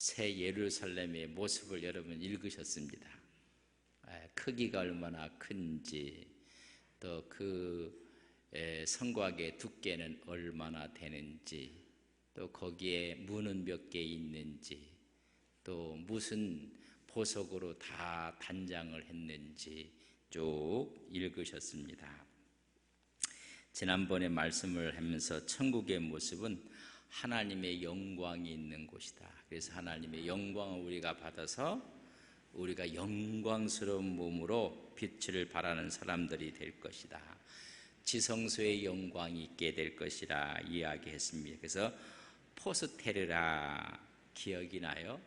새 예루살렘의 모습을 여러분 읽으셨습니다. 크기가 얼마나 큰지, 또 그 성곽의 두께는 얼마나 되는지, 또 거기에 문은 몇 개 있는지, 또 무슨 보석으로 다 단장을 했는지 쭉 읽으셨습니다. 지난번에 말씀을 하면서 천국의 모습은 하나님의 영광이 있는 곳이다. 그래서 하나님의 영광을 우리가 받아서 우리가 영광스러운 몸으로 빛을 발하는 사람들이 될 것이다. 지성소의 영광이 있게 될 것이라 이야기했습니다. 그래서 포스테르라 기억이 나요?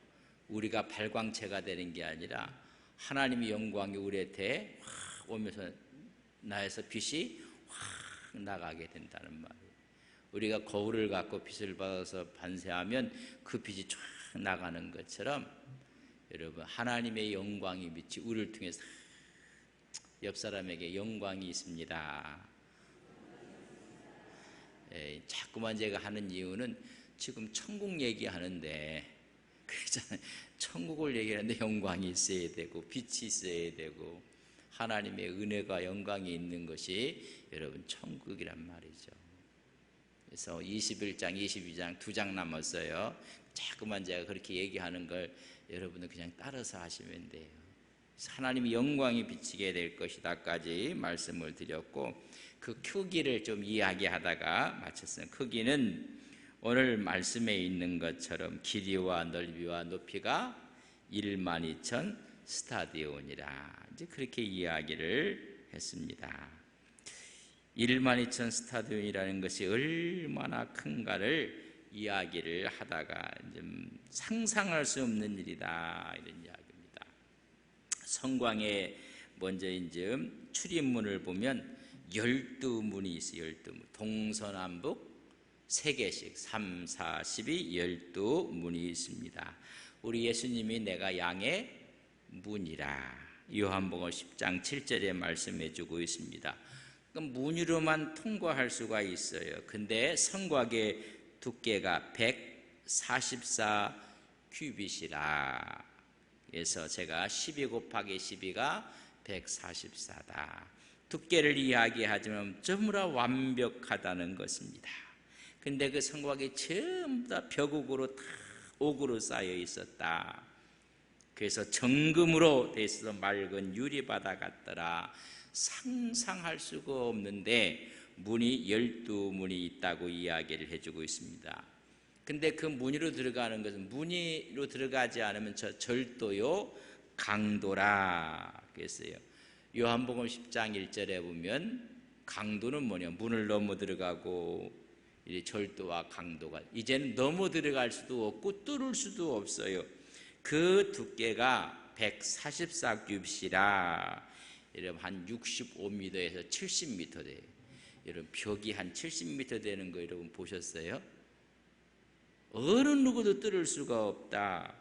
우리가 발광체가 되는 게 아니라 하나님의 영광이 우리한테 확 오면서 나에서 빛이 확 나가게 된다는 말이에요. 우리가 거울을 갖고 빛을 받아서 반사하면 그 빛이 쫙 나가는 것처럼 여러분 하나님의 영광이 빛이 우리를 통해서 옆 사람에게 영광이 있습니다. 자꾸만 제가 하는 이유는 지금 천국 얘기하는데 그렇잖아요. 천국을 얘기하는데 영광이 있어야 되고 빛이 있어야 되고 하나님의 은혜가 영광이 있는 것이 여러분 천국이란 말이죠. 그래서 21장, 22장 2장 남았어요. 자꾸만 제가 그렇게 얘기하는 걸 여러분은 그냥 따라서 하시면 돼요. 하나님의 영광이 비치게 될 것이다까지 말씀을 드렸고, 그 크기를 좀 이야기하다가 마쳤어요. 크기는 오늘 말씀에 있는 것처럼 길이와 넓이와 높이가 12,000 스타디온이라 이제 그렇게 이야기를 했습니다. 12,000 스타디온이라는 것이 얼마나 큰가를 이야기를 하다가 좀 상상할 수 없는 일이다 이런 이야기입니다. 성곽에 먼저 이제 출입문을 보면 12문이 있어요. 12문. 동서남북 3개씩 3, 4, 12, 12문이 있습니다. 우리 예수님이 내가 양의 문이라 요한복음 10장 7절에 말씀해 주고 있습니다. 그럼 문으로만 통과할 수가 있어요. 근데 성곽의 두께가 144 큐빗이라 그래서 제가 12 곱하기 12가 144다. 두께를 이야기하자면 전부 다 완벽하다는 것입니다. 근데 그 성곽이 전부 다 벽옥으로 다 옥으로 쌓여 있었다. 그래서 정금으로 돼 있어서 맑은 유리바다 같더라. 상상할 수가 없는데 문이 12문이 있다고 이야기를 해주고 있습니다. 근데 그 문으로 들어가는 것은 문으로 들어가지 않으면 저 절도요 강도라 그랬어요. 요한복음 10장 1절에 보면 강도는 뭐냐, 문을 넘어 들어가고 이 절도와 강도가 이제는 넘어 들어갈 수도 없고 뚫을 수도 없어요. 그 두께가 144규빗이라 여러분 한 65m에서 70m 돼요. 여러분 벽이 한 70m 되는 거 여러분 보셨어요? 어느 누구도 뚫을 수가 없다.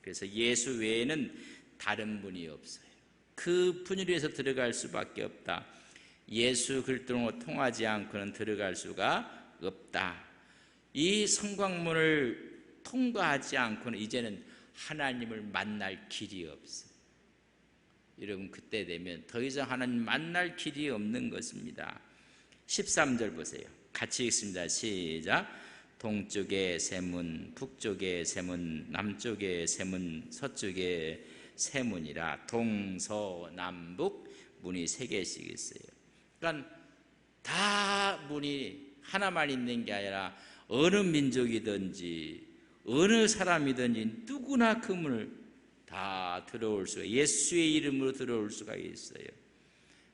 그래서 예수 외에는 다른 분이 없어요. 그 분위에서 들어갈 수밖에 없다. 예수 그리스도로 통하지 않고는 들어갈 수가 없다. 이 성곽문을 통과하지 않고는 이제는 하나님을 만날 길이 없어요. 여러분 그때 되면 더 이상 하나님 만날 길이 없는 것입니다. 13절 보세요. 같이 읽습니다. 시작. 동쪽에 세 문, 북쪽에 세 문, 남쪽에 세 문, 서쪽에 세 문이라 동서남북 문이 3개씩 있어요. 그러니까 다 문이 하나만 있는 게 아니라 어느 민족이든지 어느 사람이든지 누구나 그 문을 다 들어올 수가, 예수의 이름으로 들어올 수가 있어요.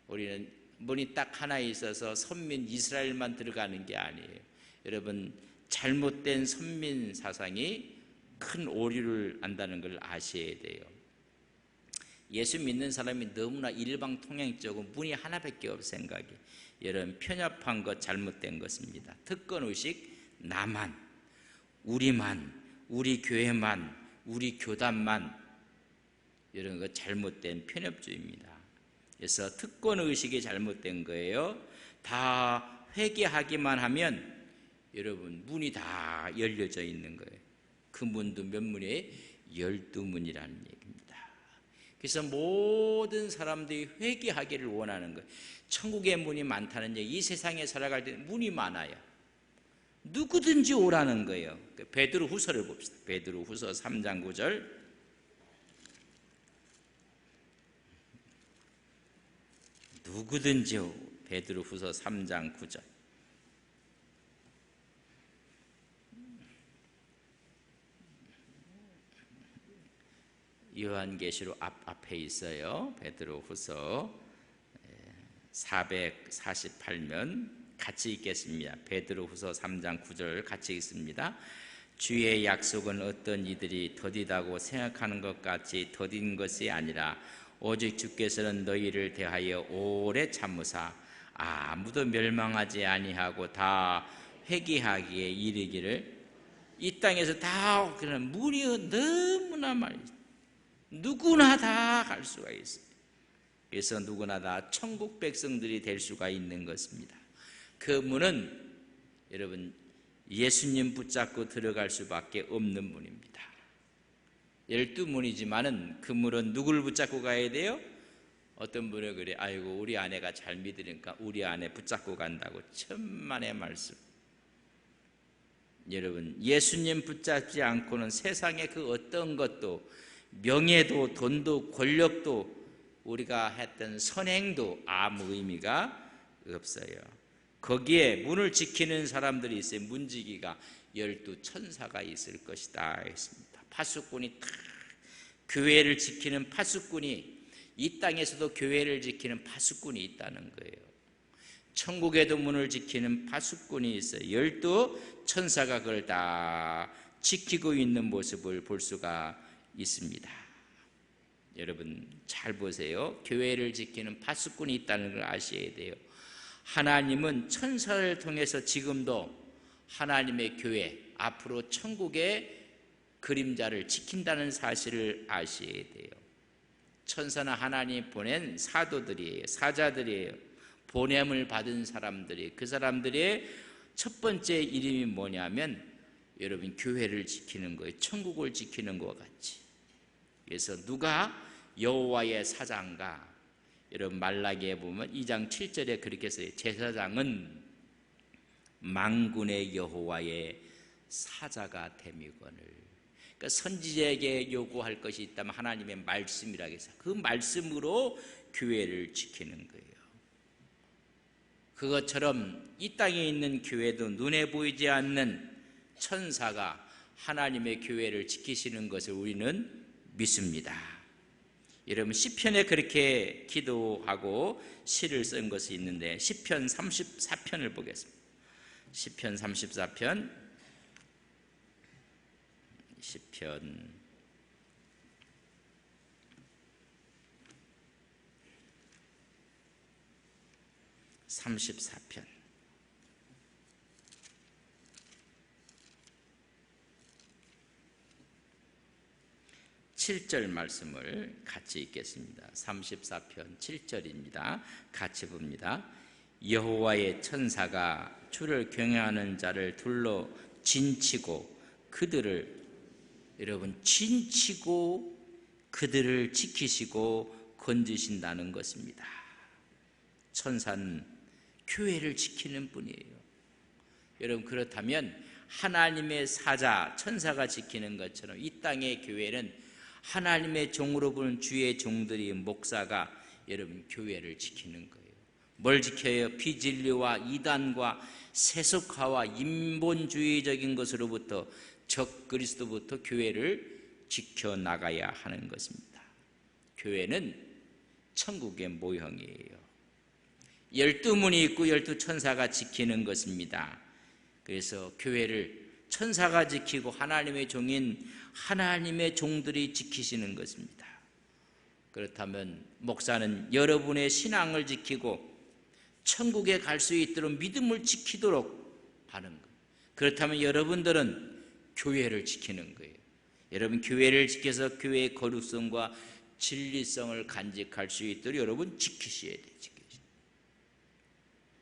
우리는 문이 딱 하나 있어서 선민 이스라엘만 들어가는 게 아니에요. 여러분 잘못된 선민 사상이 큰 오류를 안다는 걸 아셔야 돼요. 예수 믿는 사람이 너무나 일방통행적으로 문이 하나밖에 없을 생각이, 여러분 편협한 것, 잘못된 것입니다. 특권의식, 나만, 우리만, 우리 교회만, 우리 교단만, 이런 거 잘못된 편협주의입니다. 그래서 특권의식이 잘못된 거예요. 다 회개하기만 하면 여러분 문이 다 열려져 있는 거예요. 그 문도 몇 문이에요? 12문이라는 얘기입니다. 그래서 모든 사람들이 회개하기를 원하는 거예요. 천국의 문이 많다는 얘기, 이 세상에 살아갈 때 문이 많아요. 누구든지 오라는 거예요. 베드로 후서를 봅시다. 베드로 후서 3장 9절. 누구든지 베드로 후서 3장 9절. 요한계시록 앞에 있어요. 베드로 후서 448면 같이 읽겠습니다. 베드로 후서 3장 9절 같이 읽습니다. 주의 약속은 어떤 이들이 더디다고 생각하는 것 같이 더딘 것이 아니라 오직 주께서는 너희를 대하여 오래 참으사 아무도 멸망하지 아니하고 다 회개하기에 이르기를. 이 땅에서 다 그런 문이 너무나 많이, 누구나 다 갈 수가 있어요. 그래서 누구나 다 천국 백성들이 될 수가 있는 것입니다. 그 문은 여러분 예수님 붙잡고 들어갈 수밖에 없는 문입니다. 12문이지만은 그 문은 누구를 붙잡고 가야 돼요? 어떤 분은 그래, 아이고 우리 아내가 잘 믿으니까 우리 아내 붙잡고 간다고. 천만의 말씀. 여러분 예수님 붙잡지 않고는 세상의 그 어떤 것도, 명예도 돈도 권력도, 우리가 했던 선행도 아무 의미가 없어요. 거기에 문을 지키는 사람들이 있어요. 문지기가 12천사가 있을 것이다 했습니다. 파수꾼이 다 교회를 지키는 파수꾼이, 이 땅에서도 교회를 지키는 파수꾼이 있다는 거예요. 천국에도 문을 지키는 파수꾼이 있어요. 12천사가 그걸 다 지키고 있는 모습을 볼 수가 있습니다. 여러분 잘 보세요. 교회를 지키는 파수꾼이 있다는 걸 아셔야 돼요. 하나님은 천사를 통해서 지금도 하나님의 교회, 앞으로 천국의 그림자를 지킨다는 사실을 아셔야 돼요. 천사는 하나님이 보낸 사도들이에요. 사자들이에요. 보냄을 받은 사람들이, 그 사람들의 첫 번째 이름이 뭐냐면 여러분 교회를 지키는 거예요. 천국을 지키는 것과 같이. 그래서 누가 여호와의 사자인가? 여러분 말라기에 보면 2장 7절에 그렇게 써요. 제사장은 만군의 여호와의 사자가 됨이거늘. 그러니까 선지자에게 요구할 것이 있다면 하나님의 말씀이라고 해서 그 말씀으로 교회를 지키는 거예요. 그것처럼 이 땅에 있는 교회도 눈에 보이지 않는 천사가 하나님의 교회를 지키시는 것을 우리는 믿습니다. 여러분 시편에 그렇게 기도하고 시를 쓴 것이 있는데 시편 34편을 보겠습니다. 시편 34편, 시편 34편 7절 말씀을 같이 읽겠습니다. 34편 7절입니다. 같이 봅니다. 여호와의 천사가 주를 경외하는 자를 둘러 진치고 그들을, 여러분 진치고 그들을 지키시고 건지신다는 것입니다. 천사는 교회를 지키는 분이에요. 여러분 그렇다면 하나님의 사자 천사가 지키는 것처럼 이 땅의 교회는 하나님의 종으로 부른 주의 종들이, 목사가 여러분 교회를 지키는 거예요. 뭘 지켜요? 비진리와 이단과 세속화와 인본주의적인 것으로부터, 적그리스도부터 교회를 지켜나가야 하는 것입니다. 교회는 천국의 모형이에요. 12문이 있고 12천사가 지키는 것입니다. 그래서 교회를 천사가 지키고 하나님의 종인 하나님의 종들이 지키시는 것입니다. 그렇다면 목사는 여러분의 신앙을 지키고 천국에 갈 수 있도록 믿음을 지키도록 하는 거예요. 그렇다면 여러분들은 교회를 지키는 거예요. 여러분 교회를 지켜서 교회의 거룩성과 진리성을 간직할 수 있도록 여러분 지키셔야 돼요.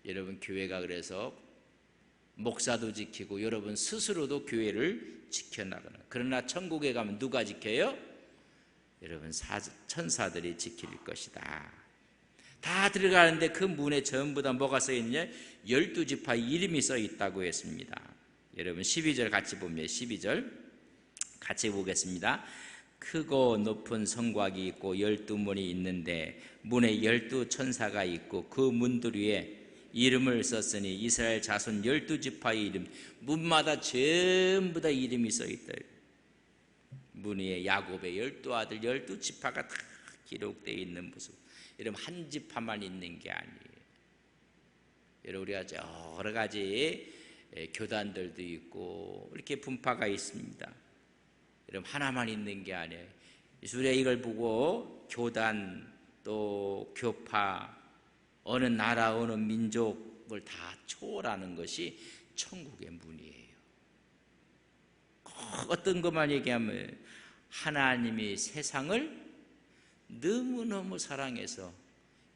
여러분 교회가 그래서 목사도 지키고 여러분 스스로도 교회를 지켜나가는. 그러나 천국에 가면 누가 지켜요? 여러분 천사들이 지킬 것이다. 다 들어가는데 그 문에 전부 다 뭐가 써 있느냐? 12지파의 이름이 써 있다고 했습니다. 여러분 12절 같이 보면 12절 같이 보겠습니다. 크고 높은 성곽이 있고 12문이 있는데 문에 12천사가 있고 그 문들 위에 이름을 썼으니 이스라엘 자손 12지파의 이름, 문마다 전부 다 이름이 써 있다. 문 위에 야곱의 12아들 12지파가 다 기록되어 있는 모습. 여러분 한 지파만 있는 게 아니에요. 여러분 우리가 여러 가지 교단들도 있고 이렇게 분파가 있습니다. 여러분 하나만 있는 게 아니에요. 우리가 이걸 보고 교단 또 교파 어느 나라 어느 민족을 다 초월하는 것이 천국의 문이에요. 어떤 것만 얘기하면 하나님이 세상을 너무너무 사랑해서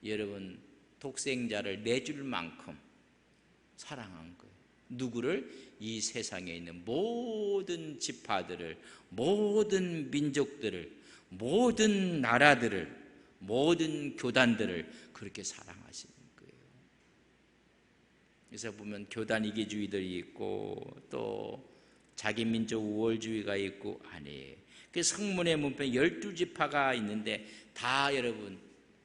여러분 독생자를 내줄 만큼 사랑한 거예요. 누구를? 이 세상에 있는 모든 지파들을, 모든 민족들을, 모든 나라들을, 모든 교단들을 그렇게 사랑하시는 거예요. 그래서 보면 교단 이기주의들이 있고 또 자기 민족 우월주의가 있고 아니에요. 그 성문의 문편에 12지파가 있는데 다 여러분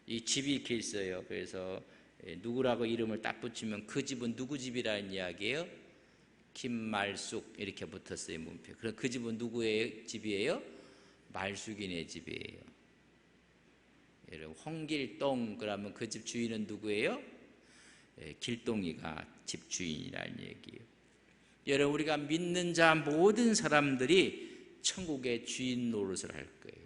이 집이 이렇게 있어요. 그래서 누구라고 이름을 딱 붙이면 그 집은 누구 집이라는 이야기예요? 김말숙 이렇게 붙었어요. 문표. 그럼 그 집은 누구의 집이에요? 말숙이네 집이에요. 여러분 홍길동 그러면 그 집 주인은 누구예요? 길동이가 집 주인이라는 얘기예요. 여러분 우리가 믿는 자 모든 사람들이 천국의 주인 노릇을 할 거예요.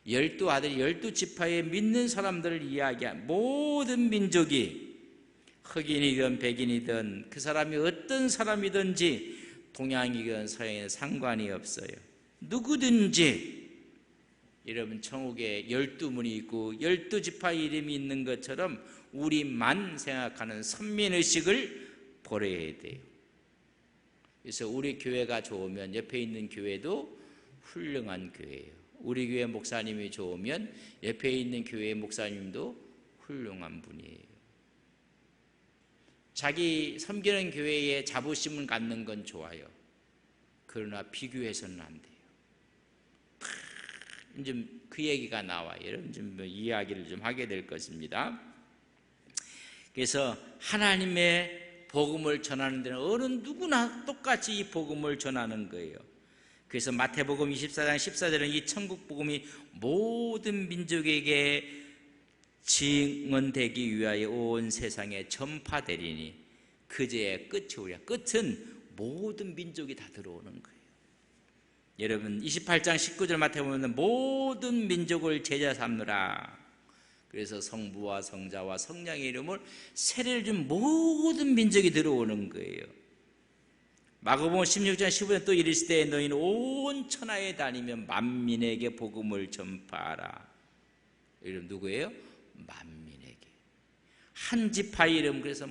12아들이 12지파에 믿는 사람들을 이야기한 모든 민족이 흑인이든 백인이든 그 사람이 어떤 사람이든지 동양이든 서양이든 상관이 없어요. 누구든지 여러분 천국에 12문이 있고 12지파 이름이 있는 것처럼 우리만 생각하는 선민의식을 버려야 돼요. 그래서 우리 교회가 좋으면 옆에 있는 교회도 훌륭한 교회예요. 우리 교회 목사님이 좋으면 옆에 있는 교회의 목사님도 훌륭한 분이에요. 자기 섬기는 교회에 자부심을 갖는 건 좋아요. 그러나 비교해서는 안 돼요. 이제 그 얘기가 나와요. 여러분 좀 이야기를 좀 하게 될 것입니다. 그래서 하나님의 복음을 전하는 데는 어느 누구나 똑같이 이 복음을 전하는 거예요. 그래서 마태복음 24장 14절은 이 천국 복음이 모든 민족에게 증언되기 위하여 온 세상에 전파되리니 그제야 끝이 오리라. 끝은 모든 민족이 다 들어오는 거예요. 여러분 28장 19절 마태복음은 모든 민족을 제자 삼느라. 그래서 성부와 성자와 성령의 이름을 세례를 준 모든 민족이 들어오는 거예요. 마가복음 16장 15절 또 이르시되 너희는 온 천하에 다니며 만민에게 복음을 전파하라. 이름 누구예요? 만민에게. 한 지파 이름. 그래서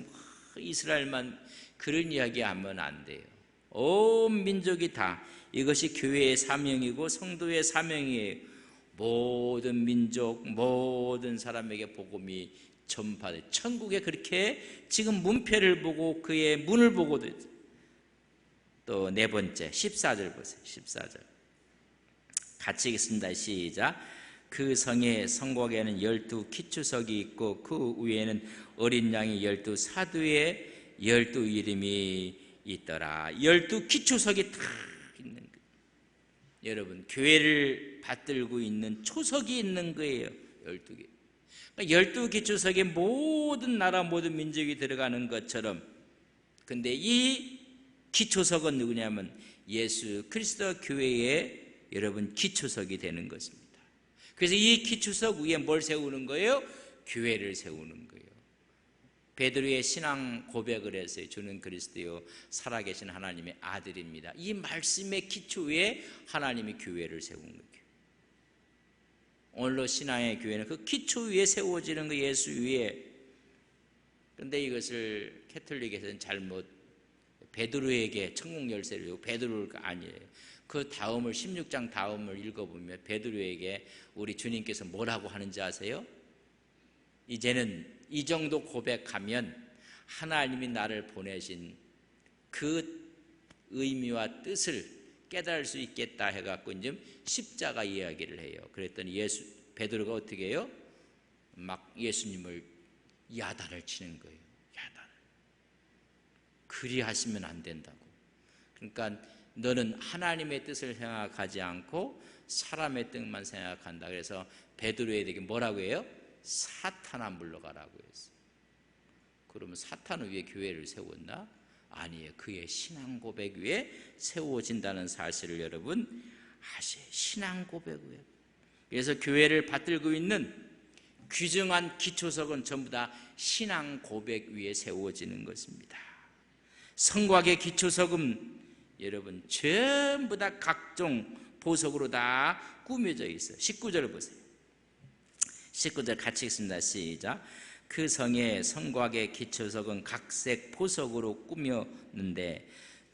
이스라엘만 그런 이야기 하면 안 돼요. 온 민족이 다 이것이 교회의 사명이고 성도의 사명이에요. 모든 민족 모든 사람에게 복음이 전파돼. 천국에 그렇게 지금 문패를 보고 그의 문을 보고도 또 네 번째 14절 보세요. 14절 같이 읽겠습니다. 시작. 그 성의 성곽에는 12 기초석이 있고 그 위에는 어린 양의 12 사두의 12 이름이 있더라. 12 기초석이 다 있는 거예요. 여러분 교회를 받들고 있는 초석이 있는 거예요. 12개. 12 기초석에 모든 나라 모든 민족이 들어가는 것처럼. 근데 이 기초석은 누구냐면 예수 그리스도 교회의 여러분 기초석이 되는 것입니다. 그래서 이 기초석 위에 뭘 세우는 거예요? 교회를 세우는 거예요. 베드로의 신앙 고백을 했어요. 주는 그리스도요 살아계신 하나님의 아들입니다. 이 말씀의 기초 위에 하나님이 교회를 세운 거예요. 오늘로 신앙의 교회는 그 기초 위에 세워지는 거 예수 위에. 그런데 이것을 캐톨릭에서는 잘못 베드로에게 천국 열쇠를 주고 베드로가 아니에요. 그 다음을 16장 다음을 읽어보면 베드로에게 우리 주님께서 뭐라고 하는지 아세요? 이제는 이 정도 고백하면 하나님이 나를 보내신 그 의미와 뜻을 깨달을 수 있겠다 해갖고 이제 십자가 이야기를 해요. 그랬더니 베드로가 어떻게 해요? 막 예수님을 야단을 치는 거예요. 야단을. 그리 하시면 안 된다고. 그러니까 너는 하나님의 뜻을 생각하지 않고 사람의 뜻만 생각한다. 그래서 베드로에게 뭐라고 해요? 사탄아 물러가라고 했어요. 그러면 사탄을 위해 교회를 세웠나? 아니에요. 그의 신앙 고백 위에 세워진다는 사실을 여러분 아세요. 신앙 고백 위에. 그래서 교회를 받들고 있는 귀중한 기초석은 전부 다 신앙 고백 위에 세워지는 것입니다. 성곽의 기초석은 여러분 전부 다 각종 보석으로 다 꾸며져 있어요. 19절을 보세요. 19절 같이 읽습니다. 시작. 그 성의 성곽의 기초석은 각색 보석으로 꾸몄는데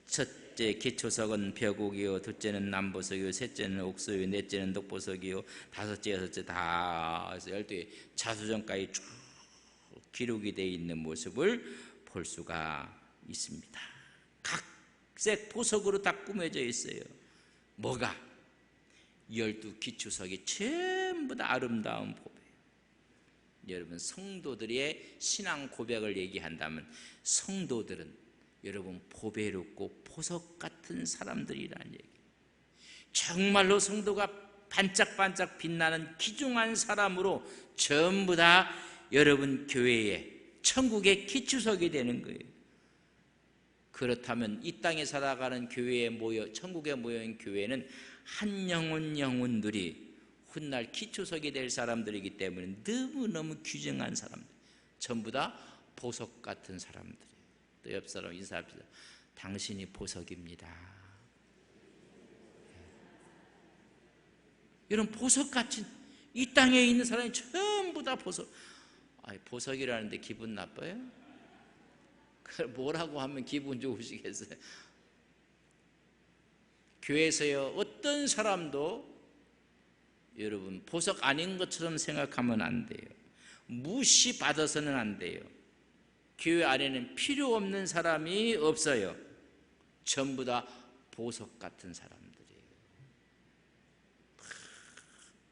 첫째 기초석은 벼곡이요, 둘째는 남보석이요, 셋째는 옥소요, 넷째는 독보석이요, 다섯째 여섯째 다 해서 12개 자수정까지 쭉 기록이 되어 있는 모습을 볼 수가 있습니다. 각색 보석으로 다 꾸며져 있어요. 뭐가? 12기초석이 전부 다 아름다운 보배. 여러분 성도들의 신앙 고백을 얘기한다면 성도들은 여러분 보배롭고 보석 같은 사람들이라는 얘기. 정말로 성도가 반짝반짝 빛나는 귀중한 사람으로 전부 다 여러분 교회에 천국의 기초석이 되는 거예요. 그렇다면 이 땅에 살아가는 교회에 천국에 모여있는 교회는 한 영혼들이 훗날 기초석이 될 사람들이기 때문에 너무너무 귀중한 사람들, 전부 다 보석 같은 사람들이에요. 또 옆 사람 인사합시다. 당신이 보석입니다. 이런 보석 같은 이 땅에 있는 사람이 전부 다 보석. 보석이라는데 기분 나빠요? 뭐라고 하면 기분 좋으시겠어요? 교회에서요 어떤 사람도 여러분 보석 아닌 것처럼 생각하면 안 돼요. 무시받아서는 안 돼요. 교회 안에는 필요 없는 사람이 없어요. 전부 다 보석 같은 사람들이에요.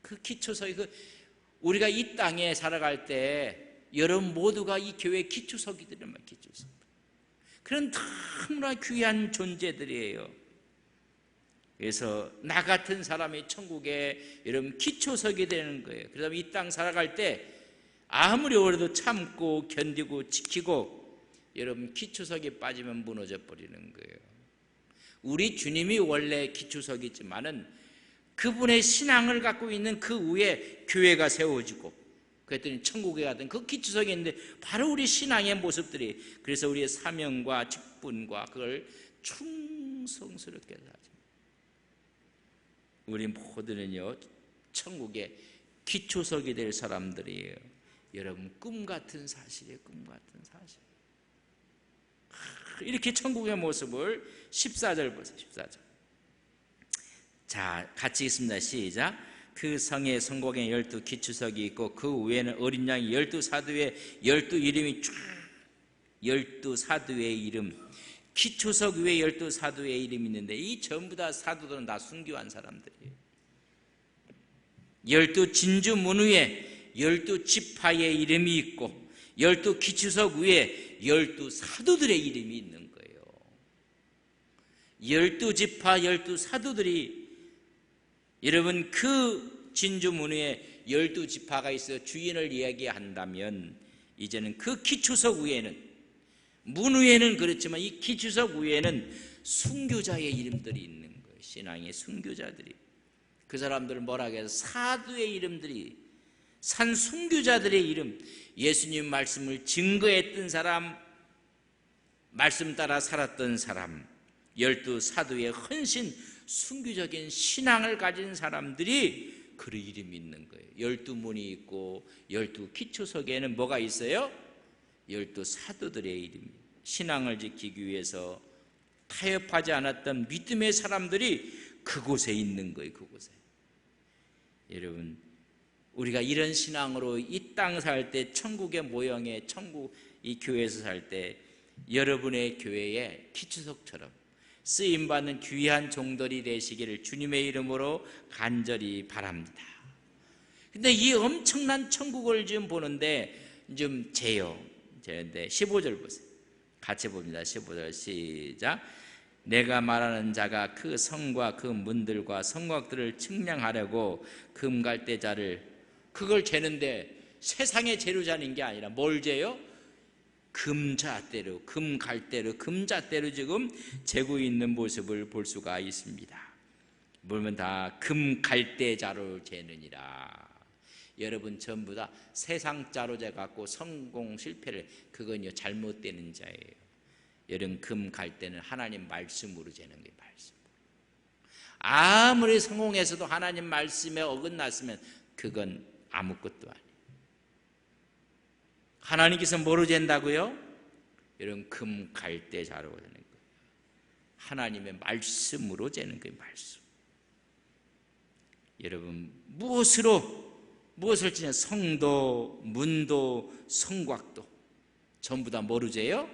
그 기초석이 우리가 이 땅에 살아갈 때 여러분 모두가 이 교회의 기초석이들이란 말이에요. 기초석. 그런 너무나 귀한 존재들이에요. 그래서 나 같은 사람이 천국에 여러분 기초석이 되는 거예요. 그래서 이 땅 살아갈 때 아무리 어려도 참고 견디고 지키고 여러분 기초석이 빠지면 무너져 버리는 거예요. 우리 주님이 원래 기초석이지만은 그분의 신앙을 갖고 있는 그 위에 교회가 세워지고 그랬더니 천국에 가던 그 기초석이 있는데 바로 우리 신앙의 모습들이, 그래서 우리의 사명과 직분과 그걸 충성스럽게 하죠. 우리 모두는요 천국의 기초석이 될 사람들이에요. 여러분 꿈같은 사실이에요. 꿈같은 사실. 이렇게 천국의 모습을 14절 보세요. 14절. 자 같이 읽습니다. 시작. 그 성에 성곽에 12기초석이 있고 그 위에는 어린 양이 12사도의 12이름이 쫙 12사도의 이름, 기초석 위에 12사도의 이름이 있는데 이 전부 다 사도들은 다 순교한 사람들이에요. 12진주 문 위에 12지파의 이름이 있고 12기초석 위에 12사도들의 이름이 있는 거예요. 12지파 12사도들이 여러분 그 진주 문 위에 12지파가 있어 주인을 이야기한다면 이제는 그 기초석 위에는 문 위에는 그렇지만 이 기초석 위에는 순교자의 이름들이 있는 거예요. 신앙의 순교자들이. 그 사람들을 뭐라고 해서 사도의 이름들이, 산 순교자들의 이름, 예수님 말씀을 증거했던 사람, 말씀 따라 살았던 사람, 12사도의 헌신 순교적인 신앙을 가진 사람들이 그 이름이 있는 거예요. 12문이 있고 12기초석에는 뭐가 있어요? 12사도들의 이름이 신앙을 지키기 위해서 타협하지 않았던 믿음의 사람들이 그곳에 있는 거예요. 그곳에. 여러분, 우리가 이런 신앙으로 이 땅 살 때, 천국의 모형의 천국 이 교회에서 살 때 여러분의 교회에 기초석처럼 쓰임받는 귀한 종들이 되시기를 주님의 이름으로 간절히 바랍니다. 근데 이 엄청난 천국을 지금 보는데 좀 재요. 재는데 15절 보세요. 같이 봅니다. 15절 시작. 내가 말하는 자가 그 성과 그 문들과 성곽들을 측량하려고 금갈대자를, 그걸 재는데 세상의 재로 재는 게 아니라 뭘 재요? 금잣대로, 금갈대로, 금잣대로 지금 재고 있는 모습을 볼 수가 있습니다. 보면 다 금갈대자로 재느니라. 여러분 전부 다 세상자로 재갖고 성공 실패를, 그건요 잘못되는 자예요. 여러분 금갈대는 하나님 말씀으로 재는 거예요. 말씀. 아무리 성공해서도 하나님 말씀에 어긋났으면 그건 아무것도 아니에요. 하나님께서 뭐로 잰다고요? 여러분 금갈대자로 재는 거예요. 하나님의 말씀으로 재는 거예요. 말씀. 여러분 무엇을 지냐? 성도, 문도, 성곽도 전부 다 뭐로 재요?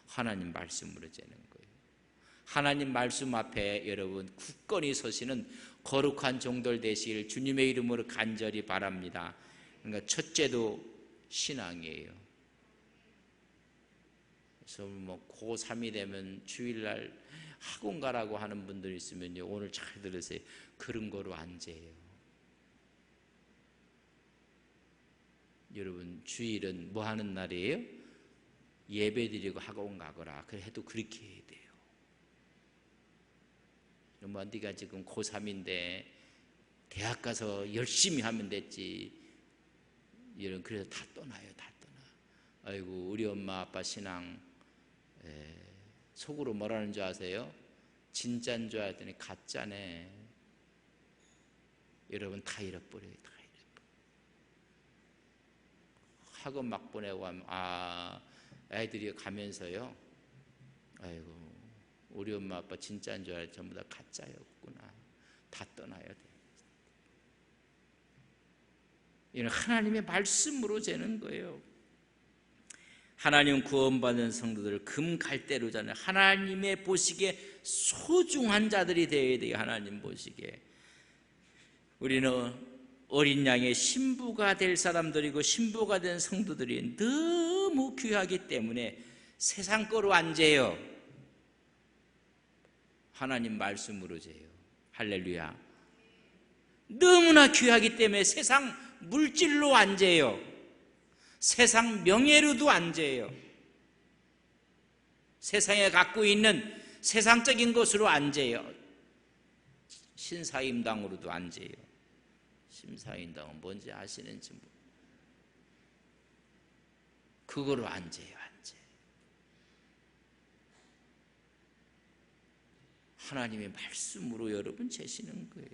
하나님 말씀으로 재는 거예요. 하나님 말씀 앞에 여러분 굳건히 서시는 거룩한 종들 되시길 주님의 이름으로 간절히 바랍니다. 그러니까 첫째도 신앙이에요. 그래서 뭐 고3이 되면 주일날 학원 가라고 하는 분들 있으면요, 오늘 잘 들으세요. 그런 거로 안 재요. 여러분 주일은 뭐 하는 날이에요? 예배 드리고 학원 가거라. 그래 해도 그렇게 해야 돼요. 뭐 네가 지금 고3인데 대학 가서 열심히 하면 됐지. 이런, 그래서 다 떠나요. 다 떠나. 아이고 우리 엄마 아빠 신앙 속으로 뭐라는 줄 아세요? 진짜인 줄 알았더니 가짜네. 여러분 다 잃어버려요. 다 잃어버려요. 학원 막 보내고 하면 애들이 가면서요, 아이고 우리 엄마 아빠 진짜인 줄 알았더니 전부 다 가짜였구나. 다 떠나야 돼. 이는 하나님의 말씀으로 재는 거예요. 하나님 구원받은 성도들을 금갈대로 자는, 하나님의 보시기에 소중한 자들이 되어야 돼요. 하나님 보시기에. 우리는 어린 양의 신부가 될 사람들이고 신부가 된 성도들이 너무 귀하기 때문에 세상 거로 안 재요. 하나님 말씀으로 재요. 할렐루야. 너무나 귀하기 때문에 세상 물질로 안 재요. 세상 명예로도 안 재요. 세상에 갖고 있는 세상적인 것으로 안 재요. 신사임당으로도 안 재요. 신사임당은 뭔지 아시는지 그거로 안 재요. 안 재. 하나님의 말씀으로 여러분 재시는 거예요.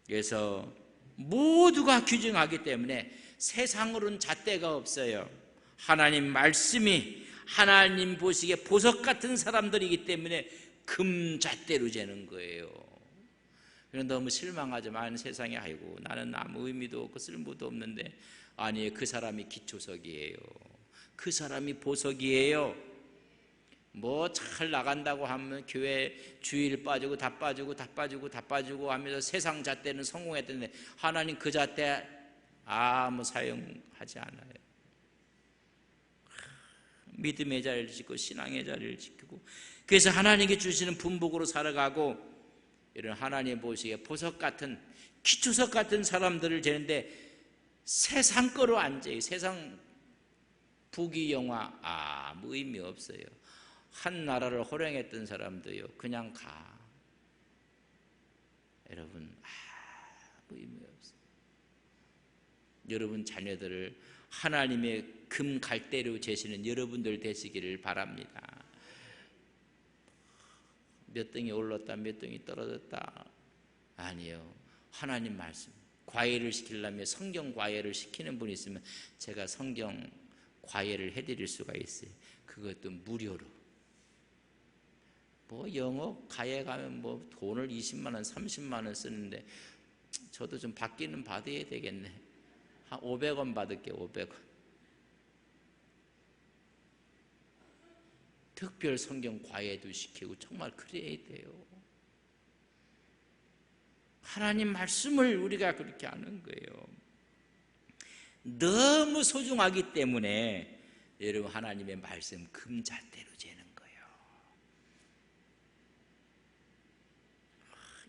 그래서 모두가 규정하기 때문에 세상으로는 잣대가 없어요. 하나님 말씀이 하나님 보시기에 보석 같은 사람들이기 때문에 금잣대로 재는 거예요. 너무 실망하지 마는 세상에, 아이고 나는 아무 의미도 없고 쓸모도 없는데, 아니에요. 그 사람이 기초석이에요. 그 사람이 보석이에요. 뭐 잘 나간다고 하면 교회 주일 빠지고 다 빠지고 다 빠지고 다 빠지고 하면서 세상 잣대는 성공했던데 하나님 그 잣대 아무 사용하지 않아요. 믿음의 자리를 지키고 신앙의 자리를 지키고, 그래서 하나님께 주시는 분복으로 살아가고, 이런 하나님 보시기에 보석 같은 기초석 같은 사람들을 재는데 세상 거로 안 재요. 세상 부귀영화 아무 의미 없어요. 한 나라를 호령했던 사람도요 그냥 가. 여러분 아무 의미 없어요. 여러분 자녀들을 하나님의 금갈대로 재시는 여러분들 되시기를 바랍니다. 몇 등이 올랐다 몇 등이 떨어졌다 아니요. 하나님 말씀 과외를 시키려면 성경 과외를 시키는 분이 있으면 제가 성경 과외를 해드릴 수가 있어요. 그것도 무료로. 뭐 영어 가에 가면 뭐 돈을 20만 원, 30만 원 쓰는데 저도 좀 받기는 받아야 되겠네. 한 500원 받을게요. 500원. 특별 성경 과외도 시키고 정말 그래야 돼요. 하나님 말씀을 우리가 그렇게 하는 거예요. 너무 소중하기 때문에 여러분 하나님의 말씀 금잣대로 재는 거예요.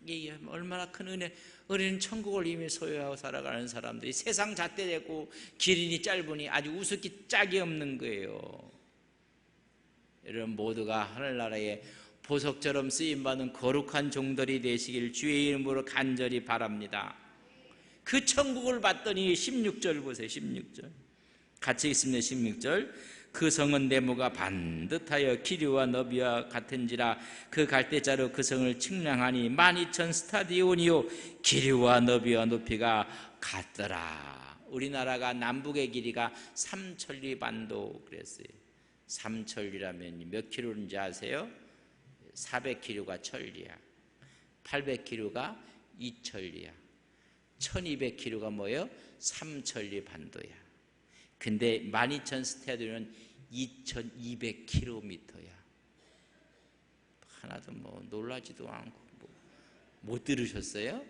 이게 얼마나 큰 은혜. 우리는 천국을 이미 소유하고 살아가는 사람들이 세상 잣대되고 길이니 짧으니 아주 우습기 짝이 없는 거예요. 여러분 모두가 하늘나라에 보석처럼 쓰임받은 거룩한 종들이 되시길 주의 이름으로 간절히 바랍니다. 그 천국을 봤더니 16절 보세요. 16절 같이 읽습니다. 16절 그 성은 네모가 반듯하여 길이와 너비와 같은지라 그 갈대자로 그 성을 측량하니 12,000 스타디온이요 길이와 너비와 높이가 같더라. 우리나라가 남북의 길이가 3천리 반도 그랬어요. 3천리라면 몇 킬로인지 아세요? 400km가 천리야. 800km가 2천리야. 1200km가 뭐예요? 3천리 반도야. 근데 12,000 스타디온은 2200km야. 하나도 뭐 놀라지도 않고 못 들으셨어요?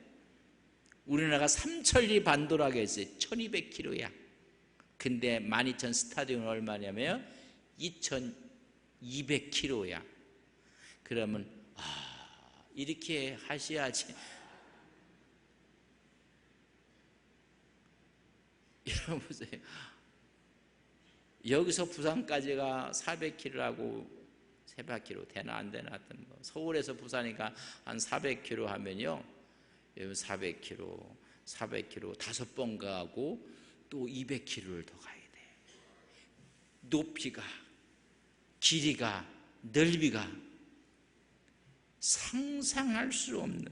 우리나라가 3천리 반도라고 했어요. 1200km야. 근데 12,000 스타디온은 얼마냐면 2200km야. 그러면 이렇게 하셔야지. 여러분 보세요. 여기서 부산까지가 400km라고 300km 되나 안 되나 하여튼 뭐 서울에서 부산이니까 한 400km 하면요. 400km 5번 가고 또 200km를 더 가야 돼. 높이가 길이가 넓이가 상상할 수 없는.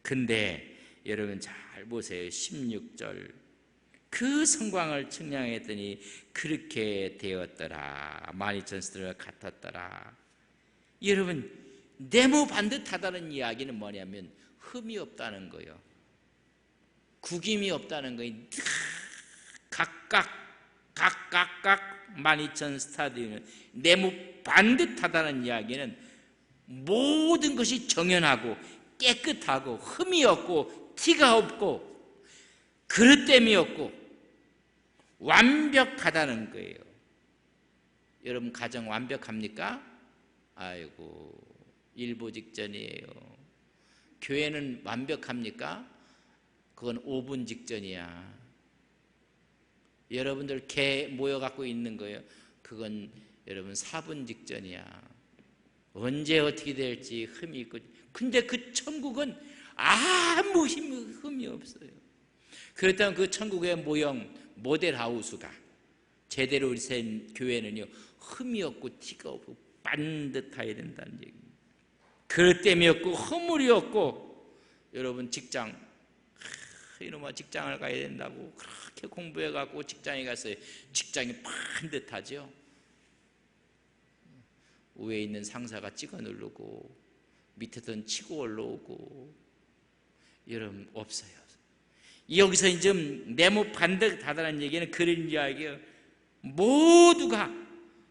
근데 여러분 잘 보세요. 16절 그 성광을 측량했더니 그렇게 되었더라. 12,000 스타디온과 같았더라. 여러분 네모 반듯하다는 이야기는 뭐냐면 흠이 없다는 거예요. 구김이 없다는 거예요. 각각 12,000 스타디온 네모 반듯하다는 이야기는 모든 것이 정연하고 깨끗하고 흠이 없고 티가 없고 그릇됨이 없고 완벽하다는 거예요. 여러분 가정 완벽합니까? 아이고 일보 직전이에요. 교회는 완벽합니까? 그건 5분 직전이야. 여러분들 개 모여갖고 있는 거예요. 그건 여러분 4분 직전이야. 언제 어떻게 될지 흠이 있고. 근데 그 천국은 아무 흠이 없어요. 그렇다면 그 천국의 모형 모델하우스가 제대로 센 교회는요 흠이 없고 티가 없고 반듯해야 된다는 얘기입니다. 그릇됨이 없고 허물이 없고. 여러분 직장 이놈아 직장을 가야 된다고 그렇게 공부해갖고 직장에 갔어요. 직장이 반듯하죠. 위에 있는 상사가 찍어 누르고 밑에선 치고 올라오고. 여러분 없어요. 여기서 이제 네모 반듯하다는 얘기는 그런 이야기예요. 모두가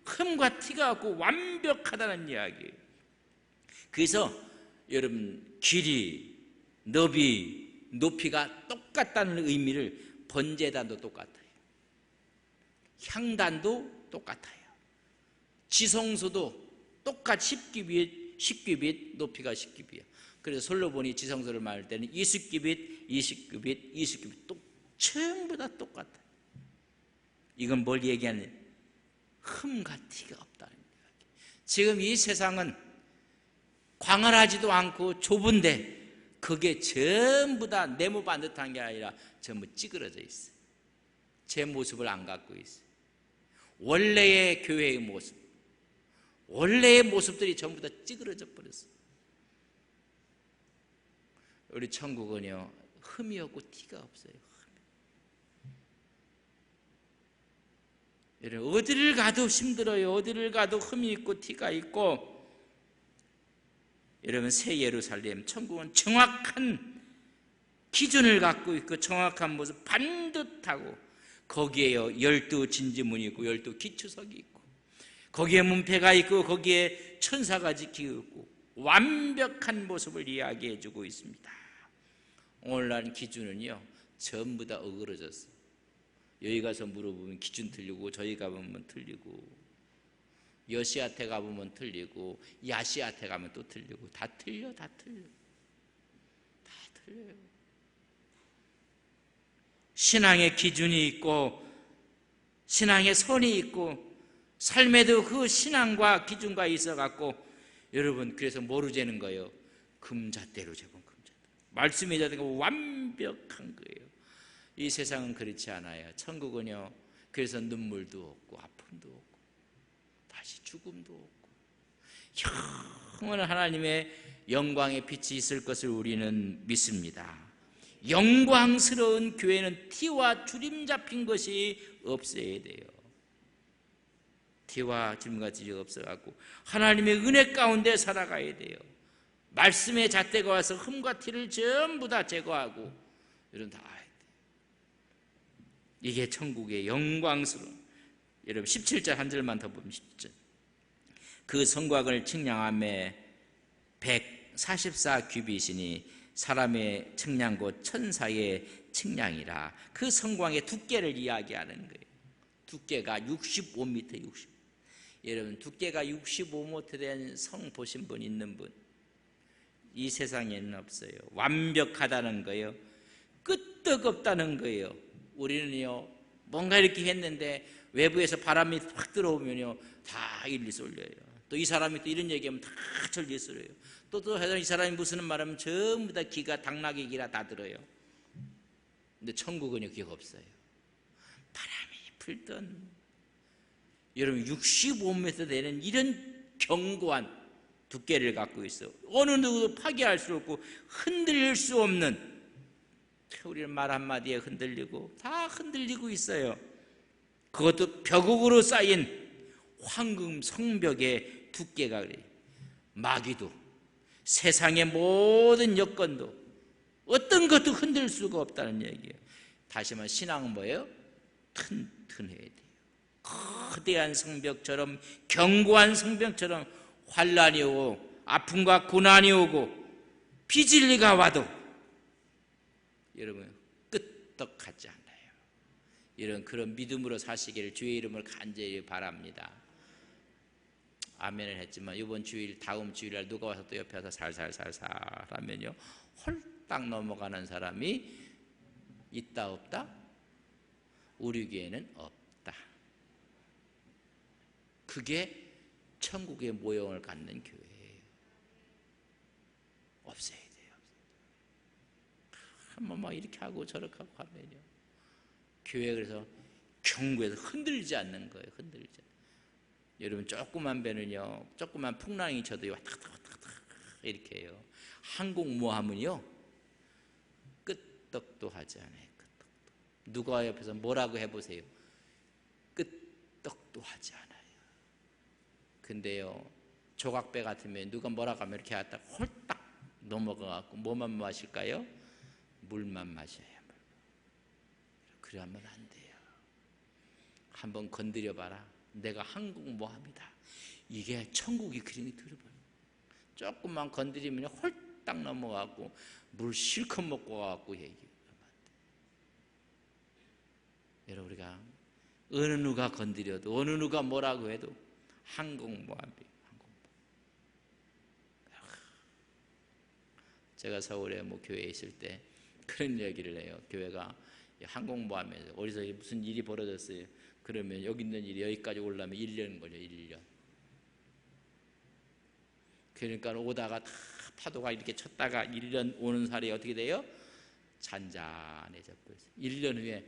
흠과 티가 없고 완벽하다는 이야기예요. 그래서 여러분 길이, 너비, 높이가 똑같다는 의미를 번제단도 똑같아요. 향단도 똑같아요. 지성소도 똑같이 10규빗 높이가 10규빗이야. 그래서 솔로몬이 지성소를 만들 때는 20규빗, 20규빗, 20규빗 전부 다 똑같아요. 이건 뭘 얘기하는? 흠과 티가 없다는 이야기. 지금 이 세상은 광활하지도 않고 좁은데 그게 전부 다 네모 반듯한 게 아니라 전부 찌그러져 있어요. 제 모습을 안 갖고 있어요. 원래의 교회의 모습, 원래의 모습들이 전부 다 찌그러져 버렸어요. 우리 천국은요 흠이 없고 티가 없어요. 여러분 어디를 가도 힘들어요. 어디를 가도 흠이 있고 티가 있고. 여러분, 새 예루살렘, 천국은 정확한 기준을 갖고 있고 정확한 모습 반듯하고, 거기에 12 진지문이 있고 12 기초석이 있고, 거기에 문패가 있고 거기에 천사가 지키고 있고, 완벽한 모습을 이야기해 주고 있습니다. 오늘날 기준은요 전부 다 어그러졌어요. 여기 가서 물어보면 기준 틀리고, 저희 가보면 틀리고, 여시한테 가보면 틀리고, 야시한테 가면 또 틀리고, 다 틀려요. 신앙의 기준이 있고 신앙의 선이 있고, 삶에도 그 신앙과 기준과 있어갖고, 여러분, 그래서 뭐로 재는 거예요? 금잣대로 재본 금잣대. 말씀이 되는 거 완벽한 거예요. 이 세상은 그렇지 않아요. 천국은요, 그래서 눈물도 없고 아픔도 없고 다시 죽음도 없고 영원한 하나님의 영광의 빛이 있을 것을 우리는 믿습니다. 영광스러운 교회는 티와 주림 잡힌 것이 없어야 돼요. 티와 주림같이 없어갖고 하나님의 은혜 가운데 살아가야 돼요. 말씀의 잣대가 와서 흠과 티를 전부 다 제거하고 이런 다 해야 돼요. 이게 천국의 영광스러운, 여러분 17절 한 절만 더 보면 17절. 그 성곽을 측량함에 144 규빗이니 사람의 측량 곧 천사의 측량이라. 그 성곽의 두께를 이야기하는 거예요. 두께가 65m, 60. 여러분, 두께가 65m 된 성 보신 분 있는 분? 이 세상에는 없어요. 완벽하다는 거예요. 끄떡없다는 거예요. 우리는요, 뭔가 이렇게 했는데 외부에서 바람이 확 들어오면요, 다 일리 쏠려요. 또 이 사람이 또 이런 얘기하면 다 절리 쏠려요. 또 이 사람이 무슨 말하면 전부 다 기가 당나귀 기라 다 들어요. 근데 천국은요, 기가 없어요. 바람이 불던, 여러분 65m 되는 이런 견고한 두께를 갖고 있어. 어느 누구도 파괴할 수 없고 흔들릴 수 없는, 우리는 말 한마디에 흔들리고 다 흔들리고 있어요. 그것도 벽옥으로 쌓인 황금 성벽의 두께가 그래요. 마귀도 세상의 모든 여건도 어떤 것도 흔들 수가 없다는 얘기예요. 다시 말해 신앙은 뭐예요? 튼튼해야 돼요. 거대한 성벽처럼, 견고한 성벽처럼 환난이 오고 아픔과 고난이 오고 비진리가 와도 여러분 끄떡하지 않아요. 이런 그런 믿음으로 사시기를 주의 이름을 간절히 바랍니다. 아멘을 했지만 이번 주일, 다음 주일날 누가 와서 또 옆에 와서 살살살살 하면요, 홀딱 넘어가는 사람이 있다 없다? 우리 교회는 없다. 그게 천국의 모형을 갖는 교회예요. 없어야 돼요. 한번 막 이렇게 하고 저렇게 하고 하면요, 교회 그래서 경고해서 흔들리지 않는 거예요. 흔들리지 않는. 여러분 조그만 배는요, 조그만 풍랑이 쳐도 왔다 갔다 이렇게 해요. 항공모함은요 끄떡도 하지 않아요. 끄떡도. 누가 옆에서 뭐라고 해보세요. 끄떡도 하지 않아요. 근데요, 조각배 같으면 누가 뭐라고 하면 이렇게 갖다 홀딱 넘어가갖고 뭐만 마실까요? 물만 마셔야 해요. 그러면 안 돼요. 한번 건드려봐라. 내가 항공모함이다. 이게 천국이 그림이 들어버려요. 조금만 건드리면 홀딱 넘어가고 물 실컷 먹고 와갖고 얘기하면 안 돼요. 여러분, 우리가 어느 누가 건드려도 어느 누가 뭐라고 해도 항공모함이에요. 제가 서울에 뭐 교회에 있을 때 그런 얘기를 해요. 교회가 항공모함에서 어디서 무슨 일이 벌어졌어요. 그러면 여기 있는 일이 여기까지 올라면 1년 걸려요. 1년. 그러니까 오다가 다 파도가 이렇게 쳤다가 1년 오는 살이 어떻게 돼요? 잔잔해져 버렸어요. 1년 후에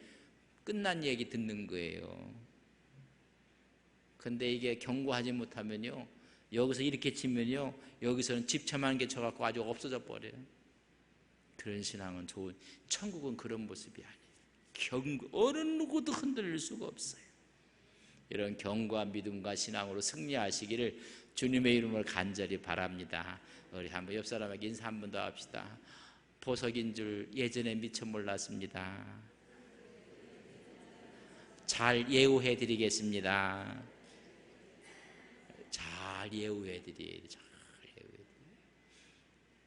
끝난 얘기 듣는 거예요. 근데 이게 경고하지 못하면요, 여기서 이렇게 치면요, 여기서는 집처만 게 쳐갖고 아주 없어져 버려요. 그런 신앙은 좋은, 천국은 그런 모습이 아니에요. 어느 누구도 흔들릴 수가 없어요. 이런 경과 믿음과 신앙으로 승리하시기를 주님의 이름으로 간절히 바랍니다. 우리 한번 옆 사람에게 인사 한 번 더 합시다. 보석인 줄 예전에 미처 몰랐습니다. 잘 예우해 드리겠습니다. 잘 예우해 드려야 돼.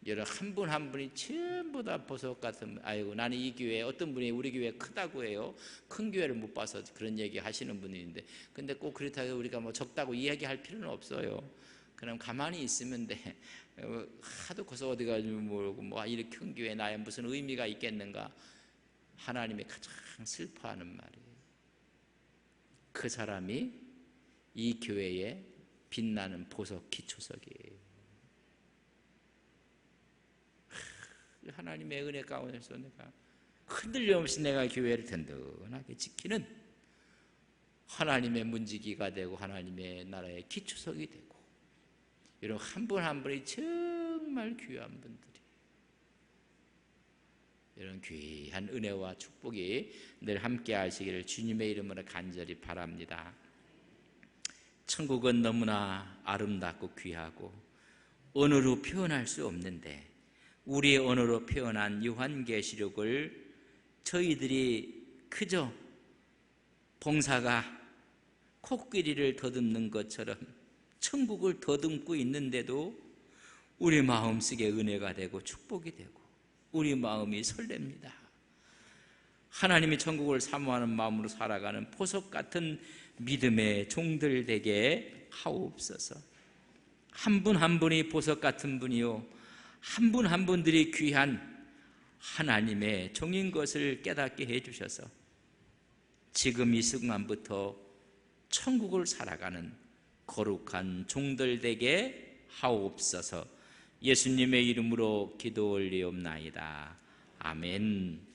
여러분 한 분 한 분이 전부 다 보석 같은, 아이고 나는 이 교회, 어떤 분이 우리 교회 크다고 해요. 큰 교회를 못 봐서 그런 얘기 하시는 분인데, 근데 꼭 그렇다고 우리가 뭐 적다고 이야기할 필요는 없어요. 그럼 가만히 있으면 돼. 하도 커서 어디 가지고 모르고 뭐 이렇게 큰 교회 나에 무슨 의미가 있겠는가. 하나님이 가장 슬퍼하는 말이에요. 그 사람이 이 교회에 빛나는 보석 기초석이에요. 하나님의 은혜 가운데서 내가 흔들림 없이 내가 교회를 든든하게 지키는 하나님의 문지기가 되고 하나님의 나라의 기초석이 되고, 이런 한 분 한 분이 정말 귀한 분들이, 이런 귀한 은혜와 축복이 늘 함께 하시기를 주님의 이름으로 간절히 바랍니다. 천국은 너무나 아름답고 귀하고 언어로 표현할 수 없는데, 우리의 언어로 표현한 요한계시록을 저희들이 그저 봉사가 코끼리를 더듬는 것처럼 천국을 더듬고 있는데도 우리 마음속에 은혜가 되고 축복이 되고 우리 마음이 설렙니다. 하나님이 천국을 사모하는 마음으로 살아가는 보석 같은 믿음의 종들 되게 하옵소서. 한 분 한 분이 보석 같은 분이요, 한 분 한 분들이 귀한 하나님의 종인 것을 깨닫게 해주셔서 지금 이 순간부터 천국을 살아가는 거룩한 종들 되게 하옵소서. 예수님의 이름으로 기도 올리옵나이다. 아멘.